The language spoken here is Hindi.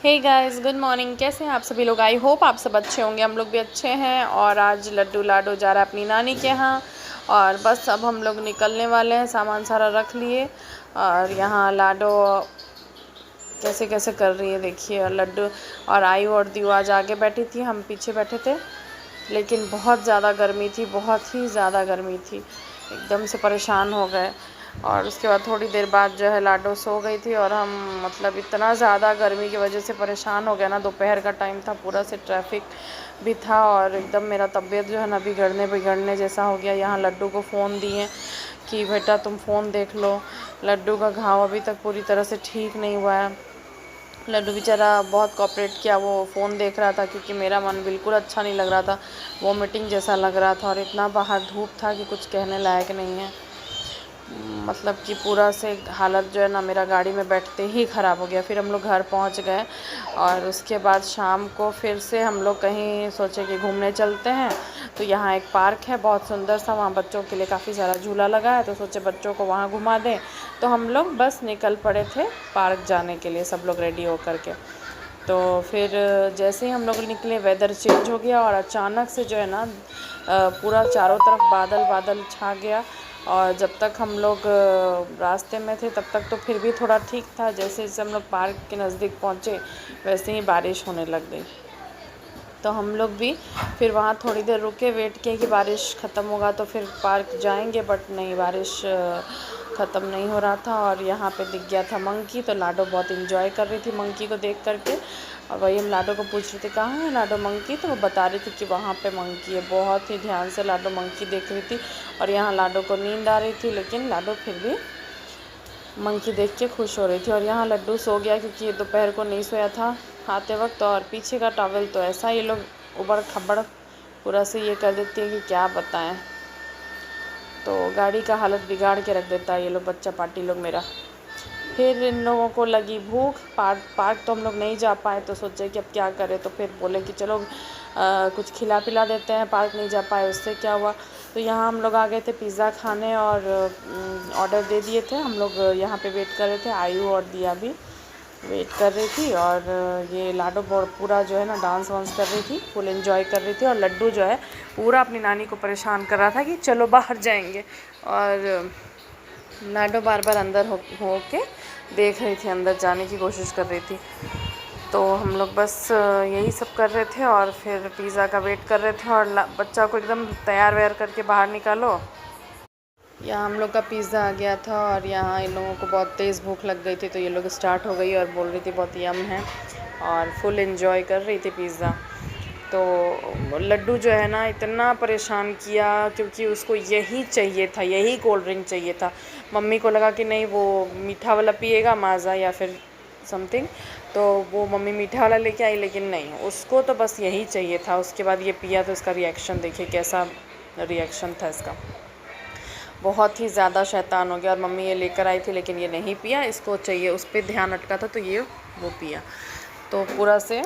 Hey guys, good morning. कैसे हैं आप सभी लोग? आई होप आप सब अच्छे होंगे। हम लोग भी अच्छे हैं। और आज लड्डू लाडो जा रहा है अपनी नानी के यहाँ। और बस अब हम लोग निकलने वाले हैं, सामान सारा रख लिए। और यहाँ लाडो कैसे कैसे कर रही है देखिए। और लड्डू और आयु और दियो आज आगे बैठी थी, हम पीछे बैठे थे। लेकिन बहुत ज़्यादा गर्मी थी, बहुत ही ज़्यादा गर्मी थी, एकदम से परेशान हो गए। और उसके बाद थोड़ी देर बाद जो है लाडो सो गई थी। और हम मतलब इतना ज़्यादा गर्मी की वजह से परेशान हो गया ना। दोपहर का टाइम था, पूरा से ट्रैफिक भी था। और एकदम मेरा तबीयत जो है ना बिगड़ने जैसा हो गया। यहाँ लड्डू को फ़ोन दिए कि बेटा तुम फ़ोन देख लो। लड्डू का घाव अभी तक पूरी तरह से ठीक नहीं हुआ है। लड्डू बेचारा बहुत कोऑपरेट किया, वो फ़ोन देख रहा था क्योंकि मेरा मन बिल्कुल अच्छा नहीं लग रहा था, वोमिटिंग जैसा लग रहा था। और इतना बाहर धूप था कि कुछ कहने लायक नहीं है। मतलब कि पूरा से हालत जो है ना मेरा गाड़ी में बैठते ही ख़राब हो गया। फिर हम लोग घर पहुंच गए। और उसके बाद शाम को फिर से हम लोग कहीं सोचे कि घूमने चलते हैं। तो यहाँ एक पार्क है बहुत सुंदर सा, वहाँ बच्चों के लिए काफ़ी सारा झूला लगा है, तो सोचे बच्चों को वहाँ घुमा दें। तो हम लोग बस निकल पड़े थे पार्क जाने के लिए, सब लोग रेडी होकर के। तो फिर जैसे ही हम लोग निकले वेदर चेंज हो गया। और अचानक से जो है ना पूरा चारों तरफ बादल बादल छा गया। और जब तक हम लोग रास्ते में थे तब तक तो फिर भी थोड़ा ठीक था। जैसे जैसे हम लोग पार्क के नज़दीक पहुँचे वैसे ही बारिश होने लग गई। तो हम लोग भी फिर वहाँ थोड़ी देर रुके, वेट किए कि बारिश ख़त्म होगा तो फिर पार्क जाएंगे। बट नहीं, बारिश ख़त्म नहीं हो रहा था। और यहाँ पे दिख गया था मंकी, तो लाडो बहुत इन्जॉय कर रही थी मंकी को देख करके। और वही हम लाडो को पूछ रहे थे कहाँ है लाडो मंकी, तो वो बता रही थी कि वहाँ पे मंकी है। बहुत ही ध्यान से लाडो मंकी देख रही थी। और यहाँ लाडो को नींद आ रही थी, लेकिन लाडो फिर भी मंकी देख के खुश हो रही थी। और यहाँ लड्डू सो गया क्योंकि ये दोपहर को नहीं सोया था आते वक्त। और पीछे का टॉवल तो ऐसा ये लोग उबड़ खबड़ पूरा से ये कर देती है कि क्या बताएं। तो गाड़ी का हालत बिगाड़ के रख देता है ये लोग, बच्चा पार्टी लोग मेरा। फिर इन लोगों को लगी भूख। पार्क तो हम लोग नहीं जा पाए, तो सोचे कि अब क्या करें। तो फिर बोले कि चलो कुछ खिला पिला देते हैं, पार्क नहीं जा पाए उससे क्या हुआ। तो यहाँ हम लोग आ गए थे पिज़्ज़ा खाने और ऑर्डर दे दिए थे। हम लोग यहाँ पे वेट कर रहे थे, आयु और दिया भी वेट कर रही थी। और ये लाडो पूरा जो है ना डांस वांस कर रही थी, फुल एंजॉय कर रही थी। और लड्डू जो है पूरा अपनी नानी को परेशान कर रहा था कि चलो बाहर जाएंगे। और लाडो बार बार अंदर हो के देख रही थी, अंदर जाने की कोशिश कर रही थी। तो हम लोग बस यही सब कर रहे थे और फिर पिज़्ज़ा का वेट कर रहे थे। और बच्चा को एकदम तैयार वैयार करके बाहर निकालो। यहाँ हम लोग का पिज़्ज़ा आ गया था। और यहाँ इन लोगों को बहुत तेज़ भूख लग गई थी, तो ये लोग स्टार्ट हो गई और बोल रही थी बहुत यम है। और फुल एंजॉय कर रही थी पिज़्ज़ा। तो लड्डू जो है ना इतना परेशान किया क्योंकि उसको यही चाहिए था, यही कोल्ड ड्रिंक चाहिए था। मम्मी को लगा कि नहीं वो मीठा वाला पिएगा, माज़ा या फिर समथिंग। तो वो मम्मी मीठा वाला लेके आई, लेकिन नहीं, उसको तो बस यही चाहिए था। उसके बाद ये पिया तो इसका रिएक्शन देखिए कैसा रिएक्शन था इसका। बहुत ही ज़्यादा शैतान हो गया। और मम्मी ये लेकर आई थी लेकिन ये नहीं पिया, इसको चाहिए, उस पर ध्यान अटका था तो ये वो पिया। तो पूरा से